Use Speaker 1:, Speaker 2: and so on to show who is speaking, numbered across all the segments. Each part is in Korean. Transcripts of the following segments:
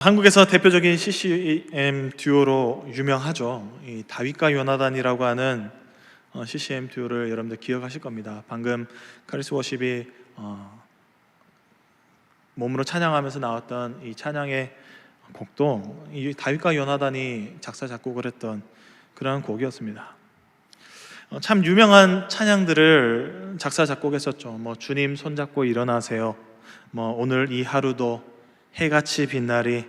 Speaker 1: 한국에서 대표적인 CCM 듀오로 유명하죠. 이 다윗과 요나단이라고 하는 CCM 듀오를 여러분들 기억하실 겁니다. 방금 카리스 워십이 몸으로 찬양하면서 나왔던 이 찬양의 곡도 이 다윗과 요나단이 작사 작곡을 했던 그런 곡이었습니다. 참 유명한 찬양들을 작사 작곡했었죠. 주님 손잡고 일어나세요, 오늘 이 하루도 해같이 빛나리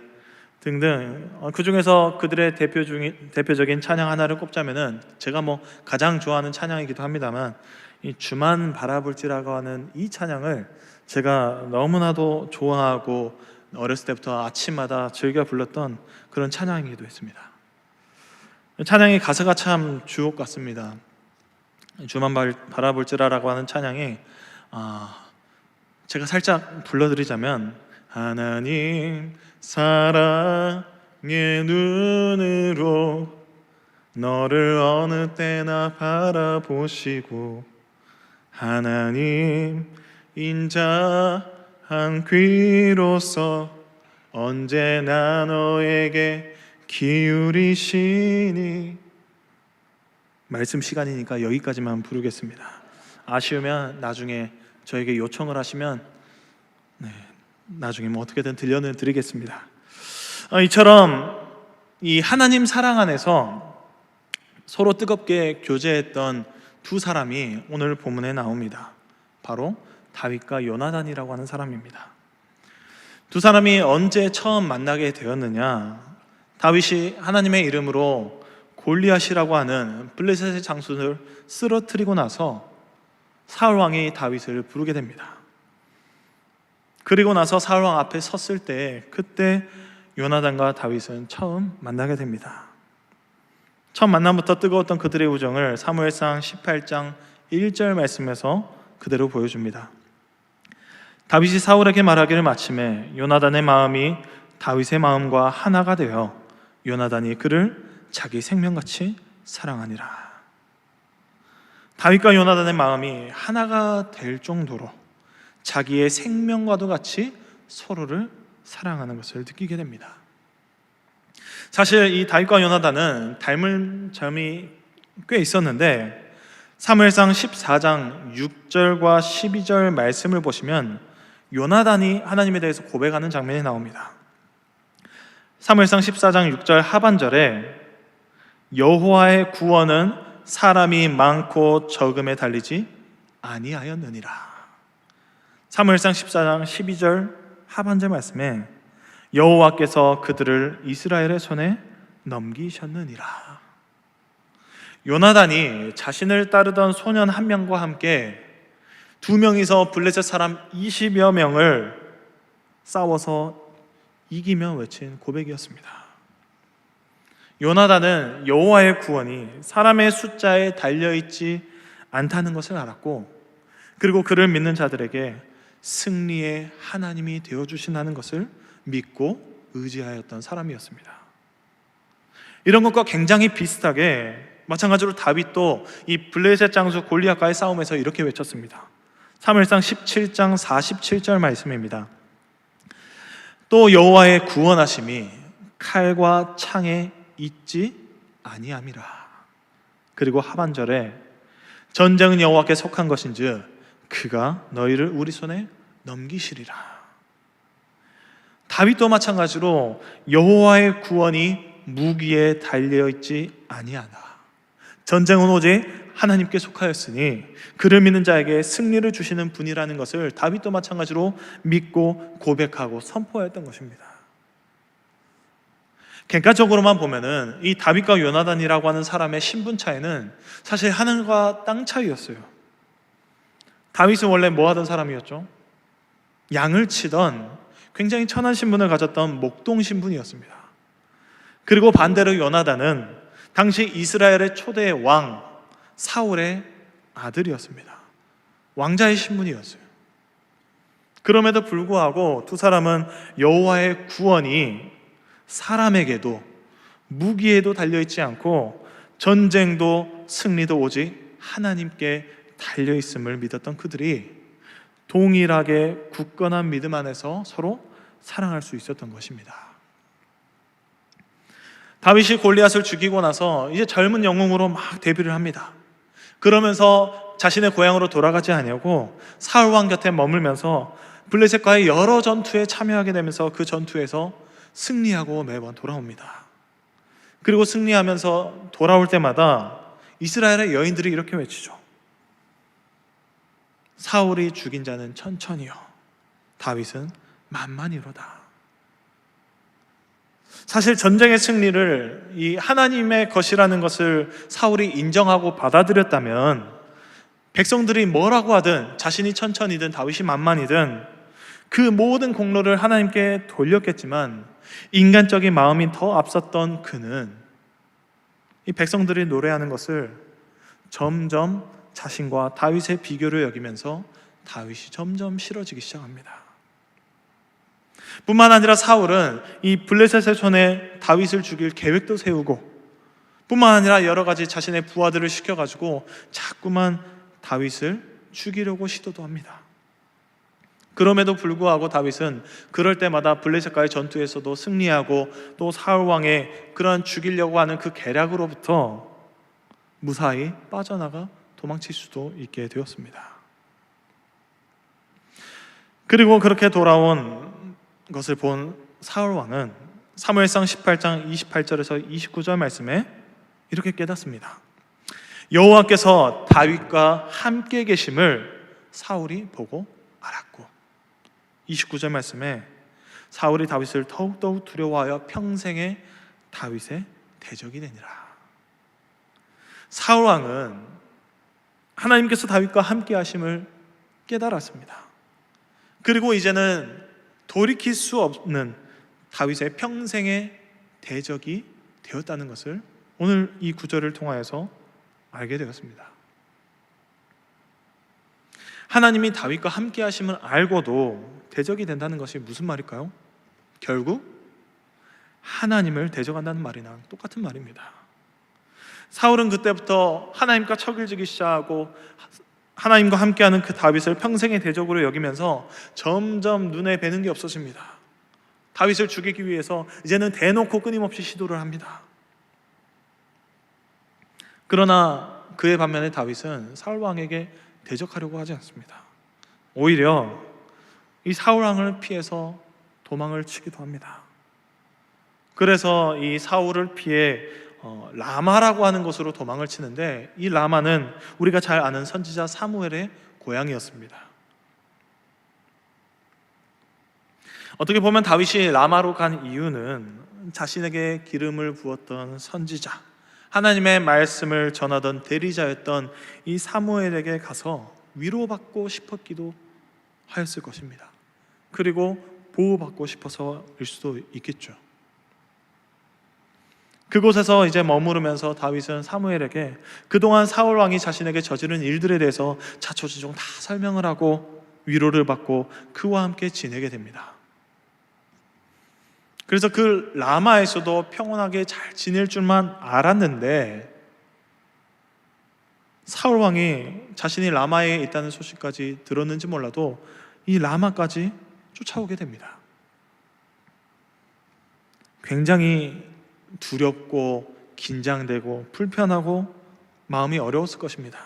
Speaker 1: 등등. 그 중에서 그들의 대표적인 찬양 하나를 꼽자면은 제가 가장 좋아하는 찬양이기도 합니다만, 이 주만 바라볼지라고 하는 이 찬양을 제가 너무나도 좋아하고 어렸을 때부터 아침마다 즐겨 불렀던 그런 찬양이기도 했습니다. 찬양의 가사가 참 주옥 같습니다. 주만 바라볼지라라고 하는 찬양이 제가 살짝 불러드리자면, 하나님 사랑의 눈으로 너를 어느 때나 바라보시고, 하나님 인자한 귀로서 언제나 너에게 기울이시니. 말씀 시간이니까 여기까지만 부르겠습니다. 아쉬우면 나중에 저에게 요청을 하시면 나중에 어떻게든 들려는 드리겠습니다. 이처럼 이 하나님 사랑 안에서 서로 뜨겁게 교제했던 두 사람이 오늘 본문에 나옵니다. 바로 다윗과 요나단이라고 하는 사람입니다. 두 사람이 언제 처음 만나게 되었느냐? 다윗이 하나님의 이름으로 골리앗이라고 하는 블레셋의 장수를 쓰러뜨리고 나서 사울 왕이 다윗을 부르게 됩니다. 그리고 나서 사울 왕 앞에 섰을 때, 그때 요나단과 다윗은 처음 만나게 됩니다. 첫 만남부터 뜨거웠던 그들의 우정을 사무엘상 18장 1절 말씀에서 그대로 보여줍니다. 다윗이 사울에게 말하기를 마침에 요나단의 마음이 다윗의 마음과 하나가 되어 요나단이 그를 자기 생명같이 사랑하니라. 다윗과 요나단의 마음이 하나가 될 정도로 자기의 생명과도 같이 서로를 사랑하는 것을 느끼게 됩니다. 사실 이 다윗과 요나단은 닮은 점이 꽤 있었는데, 사무엘상 14장 6절과 12절 말씀을 보시면 요나단이 하나님에 대해서 고백하는 장면이 나옵니다. 사무엘상 14장 6절 하반절에 여호와의 구원은 사람이 많고 적음에 달리지 아니하였느니라. 사무엘상 14장 12절 하반절 말씀에 여호와께서 그들을 이스라엘의 손에 넘기셨느니라. 요나단이 자신을 따르던 소년 한 명과 함께 두 명이서 블레셋 사람 20여 명을 싸워서 이기며 외친 고백이었습니다. 요나단은 여호와의 구원이 사람의 숫자에 달려있지 않다는 것을 알았고, 그리고 그를 믿는 자들에게 승리의 하나님이 되어주신다는 것을 믿고 의지하였던 사람이었습니다. 이런 것과 굉장히 비슷하게 마찬가지로 다윗도 이 블레셋 장수 골리앗과의 싸움에서 이렇게 외쳤습니다. 사무엘상 17장 47절 말씀입니다. 또 여호와의 구원하심이 칼과 창에 있지 아니함이라. 그리고 하반절에 전쟁은 여호와께 속한 것인즉 그가 너희를 우리 손에 넘기시리라. 다윗도 마찬가지로 여호와의 구원이 무기에 달려있지 아니하나. 전쟁은 오직 하나님께 속하였으니 그를 믿는 자에게 승리를 주시는 분이라는 것을 다윗도 마찬가지로 믿고 고백하고 선포했던 것입니다. 객관적으로만 보면은 이 다윗과 요나단이라고 하는 사람의 신분 차이는 사실 하늘과 땅 차이였어요. 다윗은 원래 뭐 하던 사람이었죠? 양을 치던 굉장히 천한 신분을 가졌던 목동 신분이었습니다. 그리고 반대로 요나단은 당시 이스라엘의 초대 왕 사울의 아들이었습니다. 왕자의 신분이었어요. 그럼에도 불구하고 두 사람은 여호와의 구원이 사람에게도 무기에도 달려있지 않고 전쟁도 승리도 오직 하나님께 달려있음을 믿었던 그들이 동일하게 굳건한 믿음 안에서 서로 사랑할 수 있었던 것입니다. 다윗이 골리앗을 죽이고 나서 이제 젊은 영웅으로 막 데뷔를 합니다. 그러면서 자신의 고향으로 돌아가지 않냐고 사울 왕 곁에 머물면서 블레셋과의 여러 전투에 참여하게 되면서 그 전투에서 승리하고 매번 돌아옵니다. 그리고 승리하면서 돌아올 때마다 이스라엘의 여인들이 이렇게 외치죠. 사울이 죽인 자는 천천히요, 다윗은 만만히로다. 사실 전쟁의 승리를 이 하나님의 것이라는 것을 사울이 인정하고 받아들였다면 백성들이 뭐라고 하든, 자신이 천천히든 다윗이 만만히든 그 모든 공로를 하나님께 돌렸겠지만 인간적인 마음이 더 앞섰던 그는 이 백성들이 노래하는 것을 점점 자신과 다윗의 비교를 여기면서 다윗이 점점 싫어지기 시작합니다. 뿐만 아니라 사울은 이 블레셋의 손에 다윗을 죽일 계획도 세우고, 뿐만 아니라 여러 가지 자신의 부하들을 시켜가지고 자꾸만 다윗을 죽이려고 시도도 합니다. 그럼에도 불구하고 다윗은 그럴 때마다 블레셋과의 전투에서도 승리하고 또 사울 왕의 그런 죽이려고 하는 그 계략으로부터 무사히 빠져나가 도망칠 수도 있게 되었습니다. 그리고 그렇게 돌아온 것을 본 사울 왕은 사무엘상 18장 28절에서 29절 말씀에 이렇게 깨닫습니다. 여호와께서 다윗과 함께 계심을 사울이 보고 알았고, 29절 말씀에 사울이 다윗을 더욱더욱 두려워하여 평생에 다윗의 대적이 되니라. 사울 왕은 하나님께서 다윗과 함께 하심을 깨달았습니다. 그리고 이제는 돌이킬 수 없는 다윗의 평생의 대적이 되었다는 것을 오늘 이 구절을 통하여서 알게 되었습니다. 하나님이 다윗과 함께 하심을 알고도 대적이 된다는 것이 무슨 말일까요? 결국 하나님을 대적한다는 말이랑 똑같은 말입니다. 사울은 그때부터 하나님과 척을 지기 시작하고 하나님과 함께하는 그 다윗을 평생의 대적으로 여기면서 점점 눈에 뵈는 게 없어집니다. 다윗을 죽이기 위해서 이제는 대놓고 끊임없이 시도를 합니다. 그러나 그의 반면에 다윗은 사울 왕에게 대적하려고 하지 않습니다. 오히려 이 사울 왕을 피해서 도망을 치기도 합니다. 그래서 이 사울을 피해 라마라고 하는 곳으로 도망을 치는데, 이 라마는 우리가 잘 아는 선지자 사무엘의 고향이었습니다. 어떻게 보면 다윗이 라마로 간 이유는 자신에게 기름을 부었던 선지자, 하나님의 말씀을 전하던 대리자였던 이 사무엘에게 가서 위로받고 싶었기도 하였을 것입니다. 그리고 보호받고 싶어서일 수도 있겠죠. 그곳에서 이제 머무르면서 다윗은 사무엘에게 그동안 사울 왕이 자신에게 저지른 일들에 대해서 자초지종 다 설명을 하고 위로를 받고 그와 함께 지내게 됩니다. 그래서 그 라마에서도 평온하게 잘 지낼 줄만 알았는데, 사울 왕이 자신이 라마에 있다는 소식까지 들었는지 몰라도 이 라마까지 쫓아오게 됩니다. 굉장히 두렵고 긴장되고 불편하고 마음이 어려웠을 것입니다.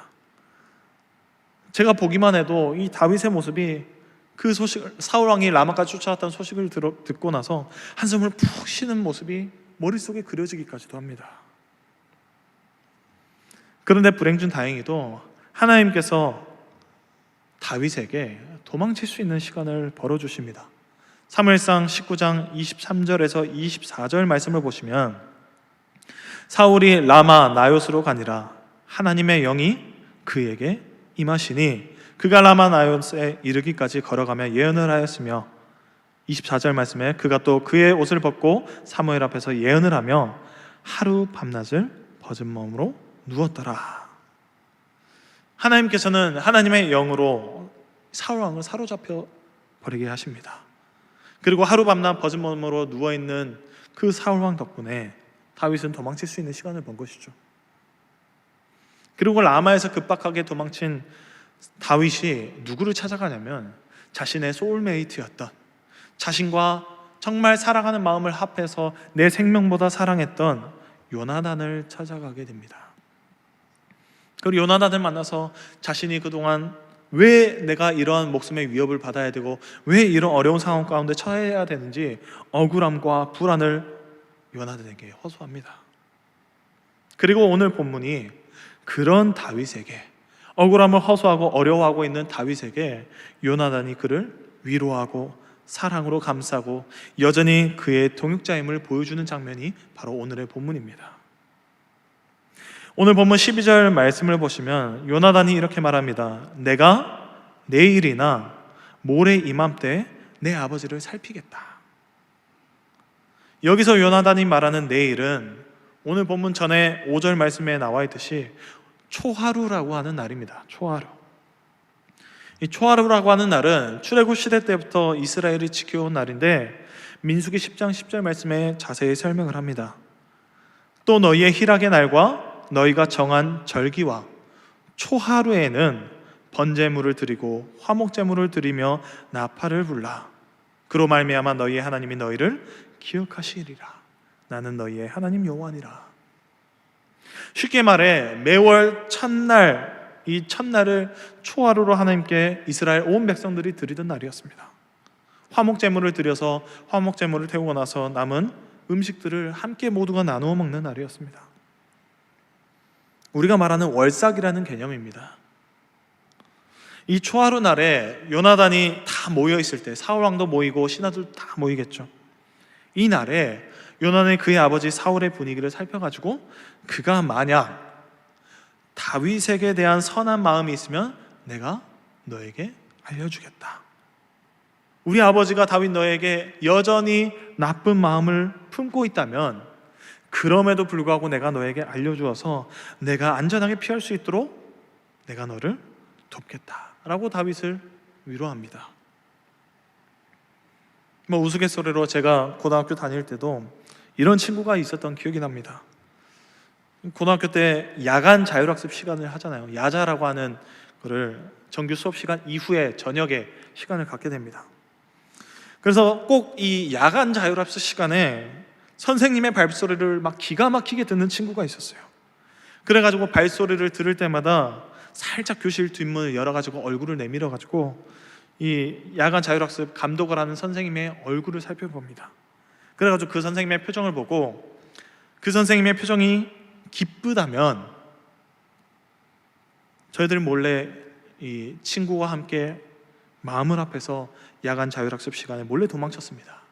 Speaker 1: 제가 보기만 해도 이 다윗의 모습이 그 소식을, 사울 왕이 라마까지 쫓아왔다는 소식을 듣고 나서 한숨을 푹 쉬는 모습이 머릿속에 그려지기까지도 합니다. 그런데 불행 중 다행히도 하나님께서 다윗에게 도망칠 수 있는 시간을 벌어주십니다. 사무엘상 19장 23절에서 24절 말씀을 보시면, 사울이 라마 나요스로 가니라 하나님의 영이 그에게 임하시니 그가 라마 나요스에 이르기까지 걸어가며 예언을 하였으며, 24절 말씀에 그가 또 그의 옷을 벗고 사무엘 앞에서 예언을 하며 하루 밤낮을 벗은 몸으로 누웠더라. 하나님께서는 하나님의 영으로 사울 왕을 사로잡혀 버리게 하십니다. 그리고 하루 밤낮 벗은 몸으로 누워있는 그 사울 왕 덕분에 다윗은 도망칠 수 있는 시간을 번 것이죠. 그리고 라마에서 급박하게 도망친 다윗이 누구를 찾아가냐면 자신의 소울메이트였던, 자신과 정말 사랑하는 마음을 합해서 내 생명보다 사랑했던 요나단을 찾아가게 됩니다. 그리고 요나단을 만나서 자신이 그동안 왜 내가 이러한 목숨의 위협을 받아야 되고 왜 이런 어려운 상황 가운데 처해야 되는지 억울함과 불안을 요나단에게 호소합니다. 그리고 오늘 본문이 그런 다윗에게, 억울함을 호소하고 어려워하고 있는 다윗에게 요나단이 그를 위로하고 사랑으로 감싸고 여전히 그의 동역자임을 보여주는 장면이 바로 오늘의 본문입니다. 오늘 본문 12절 말씀을 보시면 요나단이 이렇게 말합니다. 내가 내일이나 모레 이맘때 내 아버지를 살피겠다. 여기서 요나단이 말하는 내일은 오늘 본문 전에 5절 말씀에 나와 있듯이 초하루라고 하는 날입니다. 초하루. 이 초하루라고 하는 날은 출애굽 시대 때부터 이스라엘이 지켜온 날인데 민수기 10장 10절 말씀에 자세히 설명을 합니다. 또 너희의 희락의 날과 너희가 정한 절기와 초하루에는 번제물을 드리고 화목제물을 드리며 나팔을 불라. 그로 말미암아 너희의 하나님이 너희를 기억하시리라. 나는 너희의 하나님 여호와니라. 쉽게 말해 매월 첫날, 이 첫날을 초하루로 하나님께 이스라엘 온 백성들이 드리던 날이었습니다. 화목제물을 드려서 화목제물을 태우고 나서 남은 음식들을 함께 모두가 나누어 먹는 날이었습니다. 우리가 말하는 월삭이라는 개념입니다. 이 초하루 날에 요나단이 다 모여 있을 때, 사울왕도 모이고 신하들 다 모이겠죠. 이 날에 요나단이 그의 아버지 사울의 분위기를 살펴가지고 그가 만약 다윗에게 대한 선한 마음이 있으면 내가 너에게 알려주겠다. 우리 아버지가 다윗 너에게 여전히 나쁜 마음을 품고 있다면 그럼에도 불구하고 내가 너에게 알려주어서 내가 안전하게 피할 수 있도록 내가 너를 돕겠다라고 다윗을 위로합니다. 우스갯소리로 제가 고등학교 다닐 때도 이런 친구가 있었던 기억이 납니다. 고등학교 때 야간 자율학습 시간을 하잖아요. 야자라고 하는 거를 정규 수업 시간 이후에 저녁에 시간을 갖게 됩니다. 그래서 꼭 이 야간 자율학습 시간에 선생님의 발소리를 막 기가 막히게 듣는 친구가 있었어요. 그래가지고 발소리를 들을 때마다 살짝 교실 뒷문을 열어가지고 얼굴을 내밀어가지고 이 야간 자율학습 감독을 하는 선생님의 얼굴을 살펴봅니다. 그래가지고 그 선생님의 표정을 보고 그 선생님의 표정이 기쁘다면 저희들 몰래 이 친구와 함께 마음을 합해서 야간 자율학습 시간에 몰래 도망쳤습니다.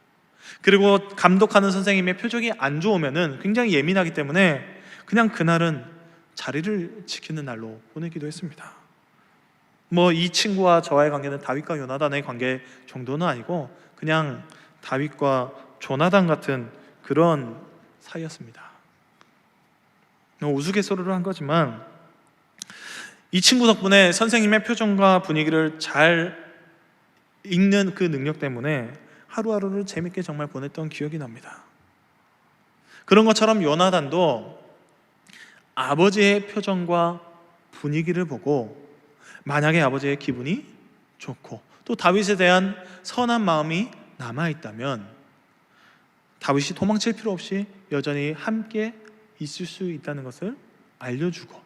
Speaker 1: 그리고 감독하는 선생님의 표정이 안 좋으면은 굉장히 예민하기 때문에 그냥 그날은 자리를 지키는 날로 보내기도 했습니다. 이 친구와 저와의 관계는 다윗과 요나단의 관계 정도는 아니고 그냥 다윗과 조나단 같은 그런 사이였습니다. 우스갯소리로 한 거지만 이 친구 덕분에 선생님의 표정과 분위기를 잘 읽는 그 능력 때문에 하루하루를 재밌게 정말 보냈던 기억이 납니다. 그런 것처럼 요나단도 아버지의 표정과 분위기를 보고 만약에 아버지의 기분이 좋고 또 다윗에 대한 선한 마음이 남아있다면 다윗이 도망칠 필요 없이 여전히 함께 있을 수 있다는 것을 알려주고,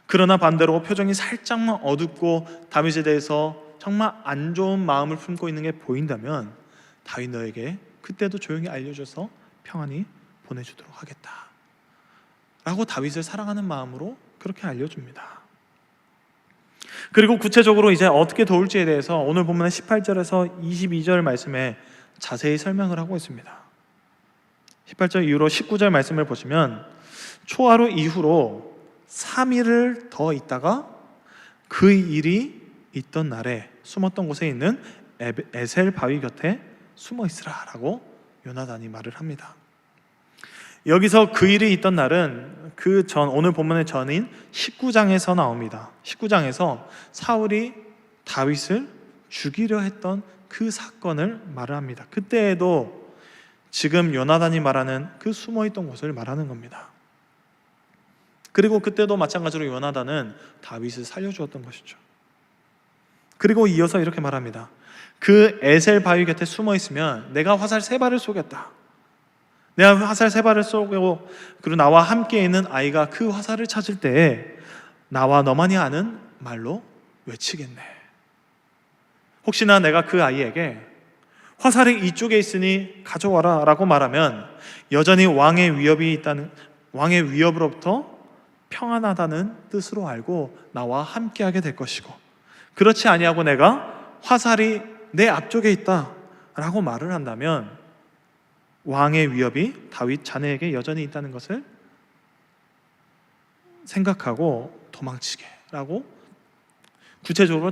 Speaker 1: 그러나 반대로 표정이 살짝만 어둡고 다윗에 대해서 정말 안 좋은 마음을 품고 있는 게 보인다면 다윗 너에게 그때도 조용히 알려줘서 평안히 보내주도록 하겠다 라고 다윗을 사랑하는 마음으로 그렇게 알려줍니다. 그리고 구체적으로 이제 어떻게 도울지에 대해서 오늘 본문의 18절에서 22절 말씀에 자세히 설명을 하고 있습니다. 18절 이후로 19절 말씀을 보시면 초하루 이후로 3일을 더 있다가 그 일이 있던 날에 숨었던 곳에 있는 에셀 바위 곁에 숨어 있으라 라고 요나단이 말을 합니다. 여기서 그 일이 있던 날은 그 전, 오늘 본문의 전인 19장에서 나옵니다. 19장에서 사울이 다윗을 죽이려 했던 그 사건을 말을 합니다. 그때에도 지금 요나단이 말하는 그 숨어있던 곳을 말하는 겁니다. 그리고 그때도 마찬가지로 요나단은 다윗을 살려주었던 것이죠. 그리고 이어서 이렇게 말합니다. 그 에셀 바위 곁에 숨어 있으면 내가 화살 3발을 쏘겠다. 내가 화살 3발을 쏘고 그리고 나와 함께 있는 아이가 그 화살을 찾을 때에 나와 너만이 아는 말로 외치겠네. 혹시나 내가 그 아이에게 화살이 이쪽에 있으니 가져와라 라고 말하면 여전히 왕의 위협으로부터 평안하다는 뜻으로 알고 나와 함께하게 될 것이고, 그렇지 아니하고 내가 화살이 내 앞쪽에 있다 라고 말을 한다면 왕의 위협이 다윗 자네에게 여전히 있다는 것을 생각하고 도망치게 라고 구체적으로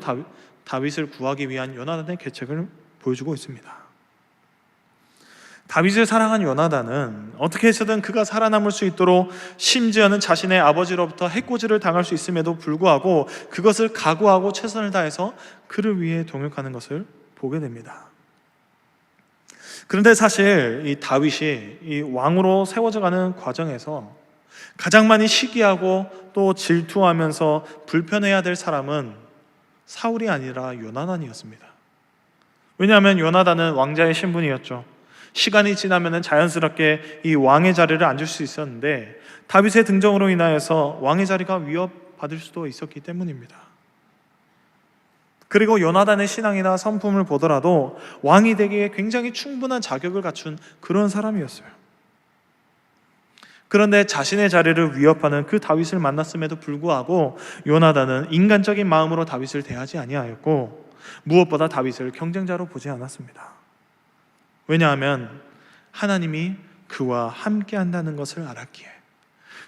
Speaker 1: 다윗을 구하기 위한 요나단의 계책을 보여주고 있습니다. 다윗을 사랑한 요나단은 어떻게 해서든 그가 살아남을 수 있도록, 심지어는 자신의 아버지로부터 해코지를 당할 수 있음에도 불구하고 그것을 각오하고 최선을 다해서 그를 위해 동역하는 것을 보게 됩니다. 그런데 사실 이 다윗이 이 왕으로 세워져가는 과정에서 가장 많이 시기하고 또 질투하면서 불편해야 될 사람은 사울이 아니라 요나단이었습니다. 왜냐하면 요나단은 왕자의 신분이었죠. 시간이 지나면 자연스럽게 이 왕의 자리를 앉을 수 있었는데 다윗의 등장으로 인하여서 왕의 자리가 위협받을 수도 있었기 때문입니다. 그리고 요나단의 신앙이나 성품을 보더라도 왕이 되기에 굉장히 충분한 자격을 갖춘 그런 사람이었어요. 그런데 자신의 자리를 위협하는 그 다윗을 만났음에도 불구하고 요나단은 인간적인 마음으로 다윗을 대하지 아니하였고 무엇보다 다윗을 경쟁자로 보지 않았습니다. 왜냐하면 하나님이 그와 함께 한다는 것을 알았기에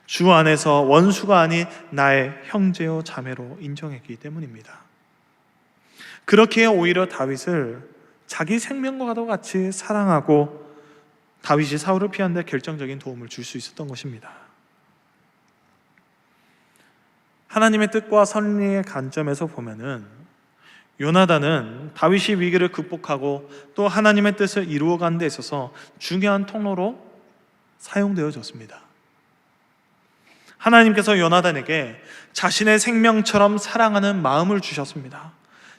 Speaker 1: 주 안에서 원수가 아닌 나의 형제요 자매로 인정했기 때문입니다. 그렇기에 오히려 다윗을 자기 생명과도 같이 사랑하고 다윗이 사울을 피하는 데 결정적인 도움을 줄 수 있었던 것입니다. 하나님의 뜻과 선리의 관점에서 보면은 요나단은 다윗이 위기를 극복하고 또 하나님의 뜻을 이루어가는 데 있어서 중요한 통로로 사용되어졌습니다. 하나님께서 요나단에게 자신의 생명처럼 사랑하는 마음을 주셨습니다.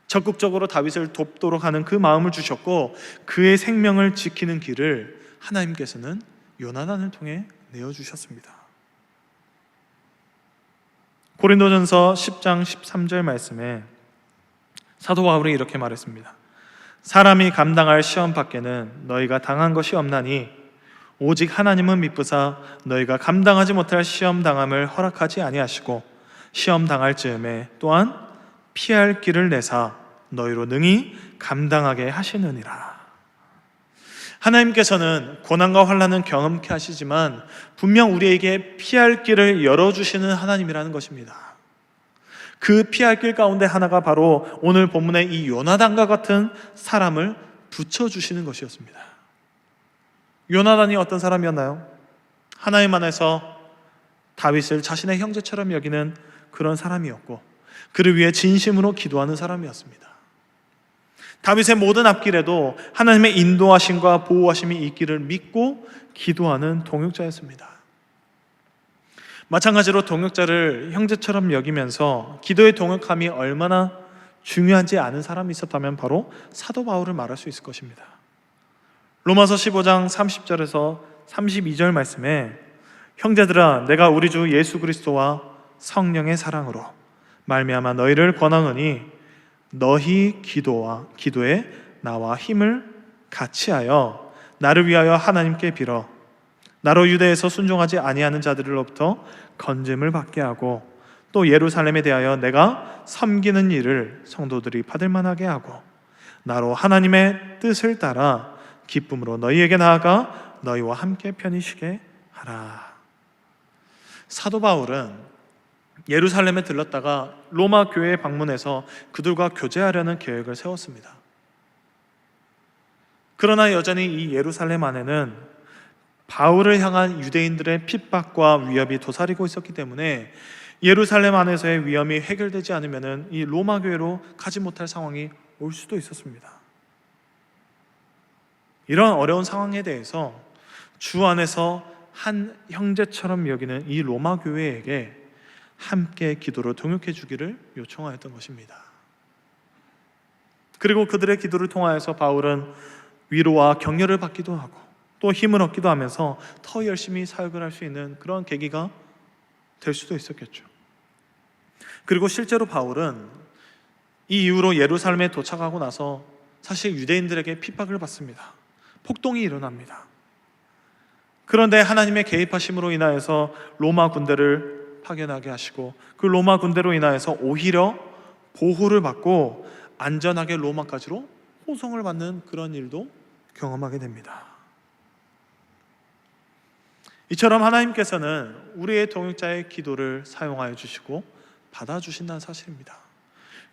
Speaker 1: 적극적으로 다윗을 돕도록 하는 그 마음을 주셨고 그의 생명을 지키는 길을 하나님께서는 요나단을 통해 내어주셨습니다. 고린도전서 10장 13절 말씀에 사도 바울이 이렇게 말했습니다. 사람이 감당할 시험 밖에는 너희가 당한 것이 없나니 오직 하나님은 미쁘사 너희가 감당하지 못할 시험 당함을 허락하지 아니하시고 시험 당할 즈음에 또한 피할 길을 내사 너희로 능히 감당하게 하시느니라. 하나님께서는 고난과 환난은 경험케 하시지만 분명 우리에게 피할 길을 열어주시는 하나님이라는 것입니다. 그 피할 길 가운데 하나가 바로 오늘 본문의 이 요나단과 같은 사람을 붙여주시는 것이었습니다. 요나단이 어떤 사람이었나요? 하나님 안에서 다윗을 자신의 형제처럼 여기는 그런 사람이었고 그를 위해 진심으로 기도하는 사람이었습니다. 다윗의 모든 앞길에도 하나님의 인도하심과 보호하심이 있기를 믿고 기도하는 동역자였습니다. 마찬가지로 동역자를 형제처럼 여기면서 기도의 동역함이 얼마나 중요한지 아는 사람이 있었다면 바로 사도 바울을 말할 수 있을 것입니다. 로마서 15장 30절에서 32절 말씀에 형제들아 내가 우리 주 예수 그리스도와 성령의 사랑으로 말미암아 너희를 권하노니 너희 기도에 나와 힘을 같이하여 나를 위하여 하나님께 빌어 나로 유대에서 순종하지 아니하는 자들로부터 건짐을 받게 하고 또 예루살렘에 대하여 내가 섬기는 일을 성도들이 받을 만하게 하고 나로 하나님의 뜻을 따라 기쁨으로 너희에게 나아가 너희와 함께 편히 쉬게 하라. 사도 바울은 예루살렘에 들렀다가 로마 교회에 방문해서 그들과 교제하려는 계획을 세웠습니다. 그러나 여전히 이 예루살렘 안에는 바울을 향한 유대인들의 핍박과 위협이 도사리고 있었기 때문에 예루살렘 안에서의 위험이 해결되지 않으면 이 로마 교회로 가지 못할 상황이 올 수도 있었습니다. 이런 어려운 상황에 대해서 주 안에서 한 형제처럼 여기는 이 로마 교회에게 함께 기도로 동역해 주기를 요청하였던 것입니다. 그리고 그들의 기도를 통하여서 바울은 위로와 격려를 받기도 하고 또 힘을 얻기도 하면서 더 열심히 사역을 할 수 있는 그런 계기가 될 수도 있었겠죠. 그리고 실제로 바울은 이 이후로 예루살렘에 도착하고 나서 사실 유대인들에게 핍박을 받습니다. 폭동이 일어납니다. 그런데 하나님의 개입하심으로 인하여서 로마 군대를 파견하게 하시고 그 로마 군대로 인하여서 오히려 보호를 받고 안전하게 로마까지로 호송을 받는 그런 일도 경험하게 됩니다. 이처럼 하나님께서는 우리의 동역자의 기도를 사용하여 주시고 받아주신다는 사실입니다.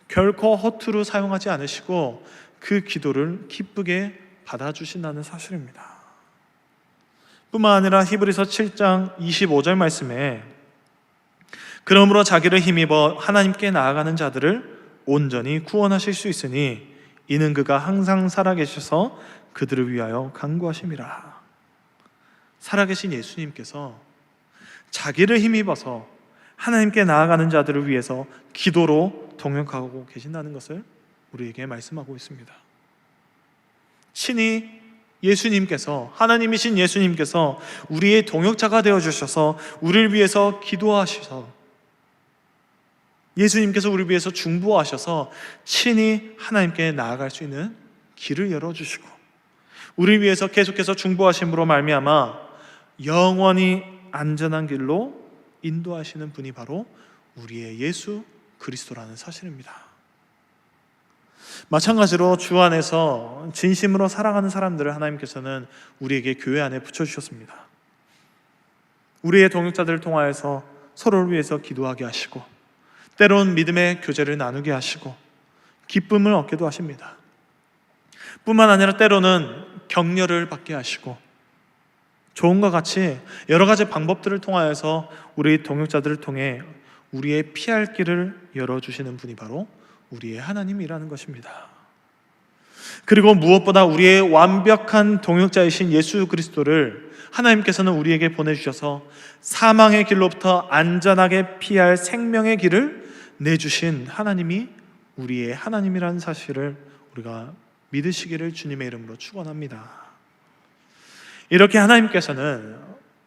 Speaker 1: 결코 허투루 사용하지 않으시고 그 기도를 기쁘게 받아주신다는 사실입니다. 뿐만 아니라 히브리서 7장 25절 말씀에 그러므로 자기를 힘입어 하나님께 나아가는 자들을 온전히 구원하실 수 있으니 이는 그가 항상 살아계셔서 그들을 위하여 간구하심이라. 살아계신 예수님께서 자기를 힘입어서 하나님께 나아가는 자들을 위해서 기도로 동역하고 계신다는 것을 우리에게 말씀하고 있습니다. 친히 예수님께서, 하나님이신 예수님께서 우리의 동역자가 되어주셔서 우리를 위해서 기도하셔서, 예수님께서 우리를 위해서 중보하셔서 친히 하나님께 나아갈 수 있는 길을 열어주시고 우리를 위해서 계속해서 중보하심으로 말미암아 영원히 안전한 길로 인도하시는 분이 바로 우리의 예수 그리스도라는 사실입니다. 마찬가지로 주 안에서 진심으로 사랑하는 사람들을 하나님께서는 우리에게 교회 안에 붙여주셨습니다. 우리의 동역자들을 통하여서 서로를 위해서 기도하게 하시고 때론 믿음의 교제를 나누게 하시고 기쁨을 얻게도 하십니다. 뿐만 아니라 때로는 격려를 받게 하시고 좋은과 같이 여러 가지 방법들을 통하여서 우리 동역자들을 통해 우리의 피할 길을 열어주시는 분이 바로 우리의 하나님이라는 것입니다. 그리고 무엇보다 우리의 완벽한 동역자이신 예수 그리스도를 하나님께서는 우리에게 보내주셔서 사망의 길로부터 안전하게 피할 생명의 길을 내주신 하나님이 우리의 하나님이라는 사실을 우리가 믿으시기를 주님의 이름으로 축원합니다. 이렇게 하나님께서는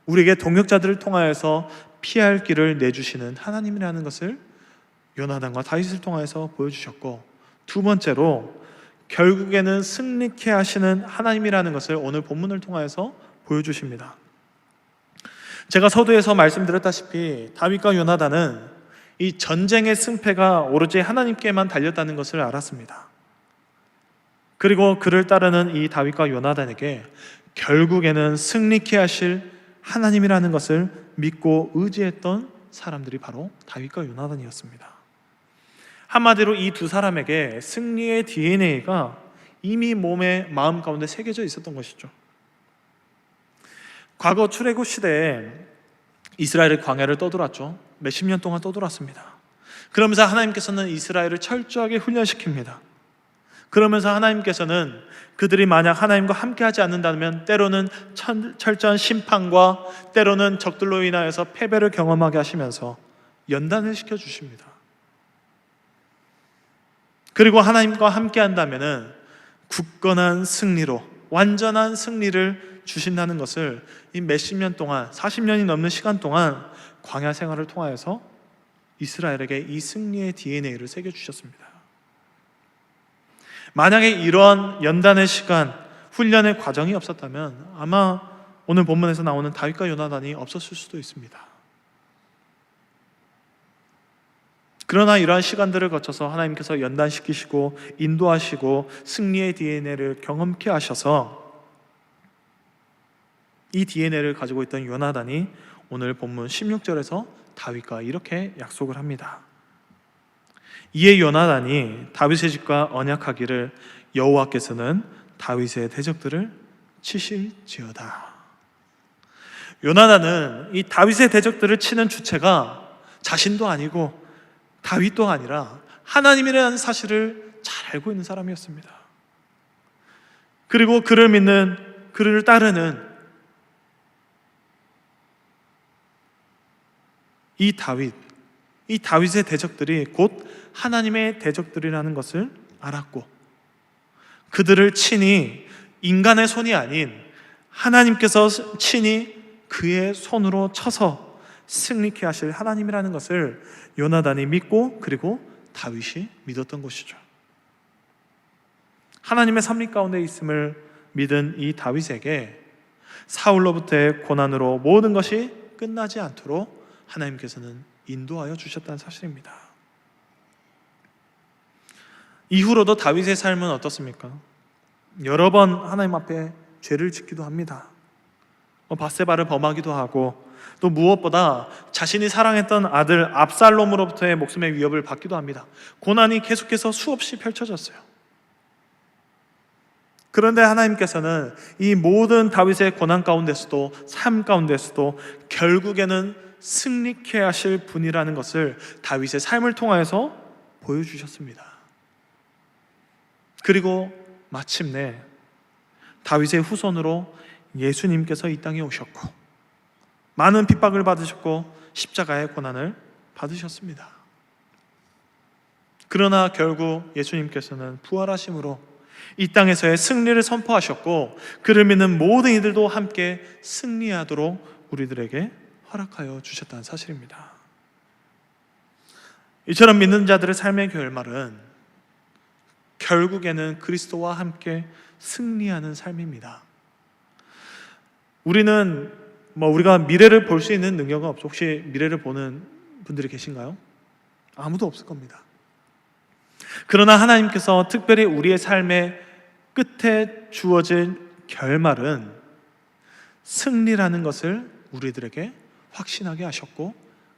Speaker 1: 우리에게 동역자들을 통하여서 피할 길을 내주시는 하나님이라는 것을 요나단과 다윗을 통하여서 보여주셨고, 두 번째로 결국에는 승리케 하시는 하나님이라는 것을 오늘 본문을 통하여서 보여주십니다. 제가 서두에서 말씀드렸다시피 다윗과 요나단은 이 전쟁의 승패가 오로지 하나님께만 달렸다는 것을 알았습니다. 그리고 그를 따르는 이 다윗과 요나단에게 결국에는 승리케 하실 하나님이라는 것을 믿고 의지했던 사람들이 바로 다윗과 요나단이었습니다. 한마디로 이 두 사람에게 승리의 DNA가 이미 몸에 마음 가운데 새겨져 있었던 것이죠. 과거 출애굽 시대에 이스라엘의 광야를 떠돌았죠. 몇십 년 동안 떠돌았습니다. 그러면서 하나님께서는 이스라엘을 철저하게 훈련시킵니다. 그러면서 하나님께서는 그들이 만약 하나님과 함께하지 않는다면 때로는 철저한 심판과 때로는 적들로 인하여서 패배를 경험하게 하시면서 연단을 시켜주십니다. 그리고 하나님과 함께한다면 굳건한 승리로 완전한 승리를 주신다는 것을 이 몇십 년 동안 40년이 넘는 시간 동안 광야 생활을 통하여서 이스라엘에게 이 승리의 DNA를 새겨주셨습니다. 만약에 이러한 연단의 시간, 훈련의 과정이 없었다면 아마 오늘 본문에서 나오는 다윗과 요나단이 없었을 수도 있습니다. 그러나 이러한 시간들을 거쳐서 하나님께서 연단시키시고 인도하시고 승리의 DNA를 경험케 하셔서 이 DNA를 가지고 있던 요나단이 오늘 본문 16절에서 다윗과 이렇게 약속을 합니다. 이에 요나단이 다윗의 집과 언약하기를 여호와께서는 다윗의 대적들을 치실지어다. 요나단은 이 다윗의 대적들을 치는 주체가 자신도 아니고 다윗도 아니라 하나님이라는 사실을 잘 알고 있는 사람이었습니다. 그리고 그를 믿는, 그를 따르는 이 다윗의 대적들이 곧 하나님의 대적들이라는 것을 알았고 그들을 친히 인간의 손이 아닌 하나님께서 친히 그의 손으로 쳐서 승리케 하실 하나님이라는 것을 요나단이 믿고 그리고 다윗이 믿었던 것이죠. 하나님의 섭리 가운데 있음을 믿은 이 다윗에게 사울로부터의 고난으로 모든 것이 끝나지 않도록 하나님께서는 인도하여 주셨다는 사실입니다. 이후로도 다윗의 삶은 어떻습니까? 여러 번 하나님 앞에 죄를 짓기도 합니다. 밧세바를 범하기도 하고, 또 무엇보다 자신이 사랑했던 아들 압살롬으로부터의 목숨의 위협을 받기도 합니다. 고난이 계속해서 수없이 펼쳐졌어요. 그런데 하나님께서는 이 모든 다윗의 고난 가운데서도, 삶 가운데서도 결국에는 승리케 하실 분이라는 것을 다윗의 삶을 통하여서 보여주셨습니다. 그리고 마침내 다윗의 후손으로 예수님께서 이 땅에 오셨고 많은 핍박을 받으셨고 십자가의 고난을 받으셨습니다. 그러나 결국 예수님께서는 부활하심으로 이 땅에서의 승리를 선포하셨고, 그를 믿는 모든 이들도 함께 승리하도록 우리들에게 허락하여 주셨다는 사실입니다. 이처럼 믿는 자들의 삶의 결말은 결국에는 그리스도와 함께 승리하는 삶입니다. 우리가 미래를 볼 수 있는 능력은 없죠. 혹시 미래를 보는 분들이 계신가요? 아무도 없을 겁니다. 그러나 하나님께서 특별히 우리의 삶의 끝에 주어진 결말은 승리라는 것을 우리들에게 확신하게 하셨고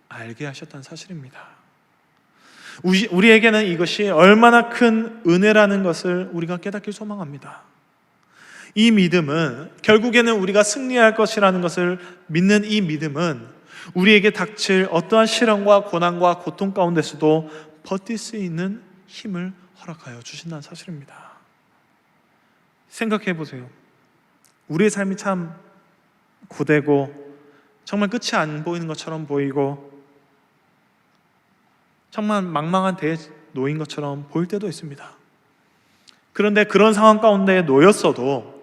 Speaker 1: 알게 하셨다는 사실입니다. 우리에게는 이것이 얼마나 큰 은혜라는 것을 우리가 깨닫길 소망합니다. 이 믿음은, 결국에는 우리가 승리할 것이라는 것을 믿는 이 믿음은 우리에게 닥칠 어떠한 시련과 고난과 고통 가운데서도 버틸 수 있는 힘을 허락하여 주신다는 사실입니다. 생각해 보세요. 우리의 삶이 참 고되고 정말 끝이 안 보이는 것처럼 보이고 정말 망망한 대에 놓인 것처럼 보일 때도 있습니다. 그런데 그런 상황 가운데 놓였어도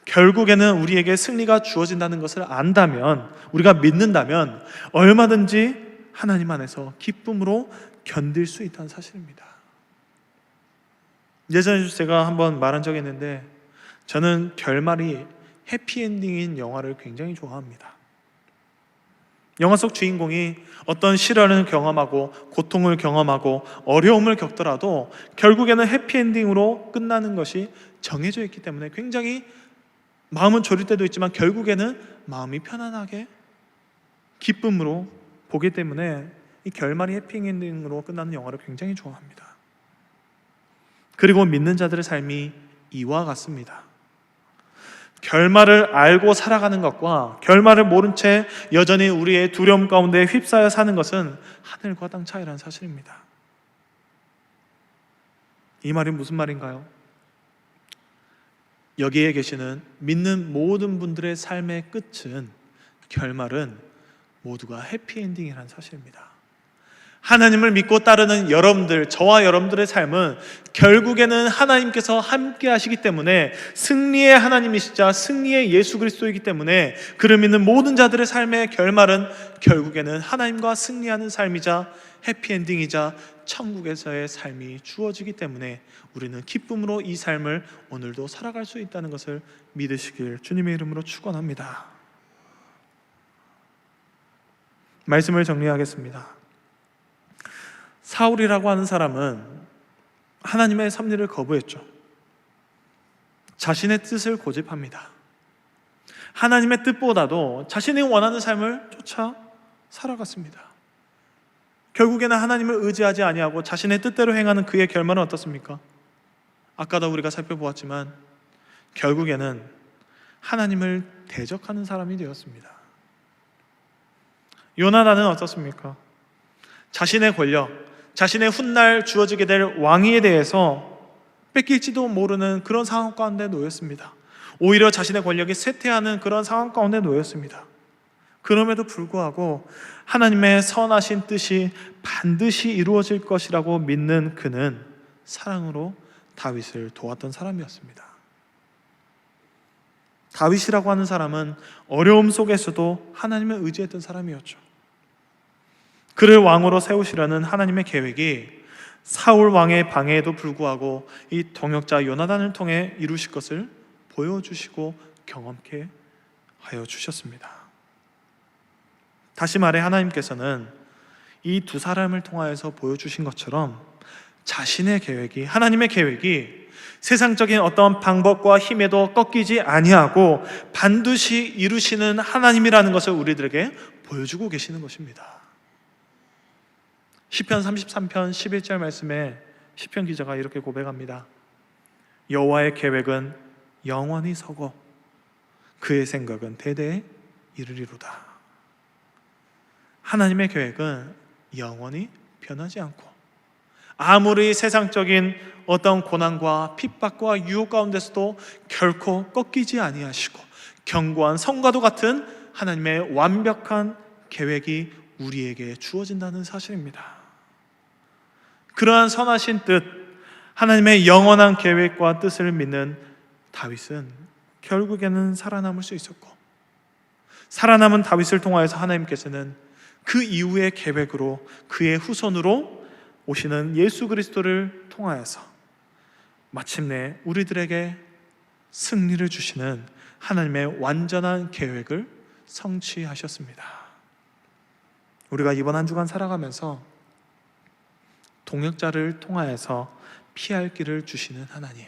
Speaker 1: 결국에는 우리에게 승리가 주어진다는 것을 안다면, 우리가 믿는다면 얼마든지 하나님 안에서 기쁨으로 견딜 수 있다는 사실입니다. 예전에 제가 한번 말한 적이 있는데, 저는 결말이 해피엔딩인 영화를 굉장히 좋아합니다. 영화 속 주인공이 어떤 시련을 경험하고 고통을 경험하고 어려움을 겪더라도 결국에는 해피엔딩으로 끝나는 것이 정해져 있기 때문에 굉장히 마음은 졸일 때도 있지만 결국에는 마음이 편안하게 기쁨으로 보기 때문에 이 결말이 해피엔딩으로 끝나는 영화를 굉장히 좋아합니다. 그리고 믿는 자들의 삶이 이와 같습니다. 결말을 알고 살아가는 것과 결말을 모른 채 여전히 우리의 두려움 가운데 휩싸여 사는 것은 하늘과 땅 차이라는 사실입니다. 이 말이 무슨 말인가요? 여기에 계시는 믿는 모든 분들의 삶의 끝은, 결말은 모두가 해피엔딩이라는 사실입니다. 하나님을 믿고 따르는 여러분들, 저와 여러분들의 삶은 결국에는 하나님께서 함께 하시기 때문에, 승리의 하나님이시자 승리의 예수 그리스도이기 때문에 그를 믿는 모든 자들의 삶의 결말은 결국에는 하나님과 승리하는 삶이자 해피엔딩이자 천국에서의 삶이 주어지기 때문에 우리는 기쁨으로 이 삶을 오늘도 살아갈 수 있다는 것을 믿으시길 주님의 이름으로 축원합니다. 말씀을 정리하겠습니다. 사울이라고 하는 사람은 하나님의 섭리를 거부했죠. 자신의 뜻을 고집합니다. 하나님의 뜻보다도 자신이 원하는 삶을 쫓아 살아갔습니다. 결국에는 하나님을 의지하지 아니하고 자신의 뜻대로 행하는 그의 결말은 어떻습니까? 아까도 우리가 살펴보았지만 결국에는 하나님을 대적하는 사람이 되었습니다. 요나단은 어떻습니까? 자신의 권력, 자신의 훗날 주어지게 될 왕위에 대해서 뺏길지도 모르는 그런 상황 가운데 놓였습니다. 오히려 자신의 권력이 쇠퇴하는 그런 상황 가운데 놓였습니다. 그럼에도 불구하고 하나님의 선하신 뜻이 반드시 이루어질 것이라고 믿는 그는 사랑으로 다윗을 도왔던 사람이었습니다. 다윗이라고 하는 사람은 어려움 속에서도 하나님을 의지했던 사람이었죠. 그를 왕으로 세우시려는 하나님의 계획이 사울 왕의 방해에도 불구하고 이 동역자 요나단을 통해 이루실 것을 보여주시고 경험케 하여 주셨습니다. 다시 말해 하나님께서는 이 두 사람을 통하여서 보여주신 것처럼 자신의 계획이, 하나님의 계획이 세상적인 어떤 방법과 힘에도 꺾이지 아니하고 반드시 이루시는 하나님이라는 것을 우리들에게 보여주고 계시는 것입니다. 시편 33편 11절 말씀에 시편 기자가 이렇게 고백합니다. 여호와의 계획은 영원히 서고 그의 생각은 대대에 이르리로다. 하나님의 계획은 영원히 변하지 않고 아무리 세상적인 어떤 고난과 핍박과 유혹 가운데서도 결코 꺾이지 아니하시고 견고한 성과도 같은 하나님의 완벽한 계획이 우리에게 주어진다는 사실입니다. 그러한 선하신 뜻, 하나님의 영원한 계획과 뜻을 믿는 다윗은 결국에는 살아남을 수 있었고, 살아남은 다윗을 통하여서 하나님께서는 그 이후의 계획으로 그의 후손으로 오시는 예수 그리스도를 통하여서 마침내 우리들에게 승리를 주시는 하나님의 완전한 계획을 성취하셨습니다. 우리가 이번 한 주간 살아가면서 동역자를 통하여서 피할 길을 주시는 하나님,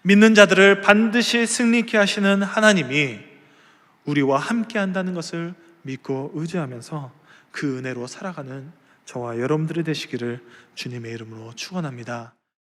Speaker 1: 믿는 자들을 반드시 승리케 하시는 하나님이 우리와 함께 한다는 것을 믿고 의지하면서 그 은혜로 살아가는 저와 여러분들이 되시기를 주님의 이름으로 축원합니다.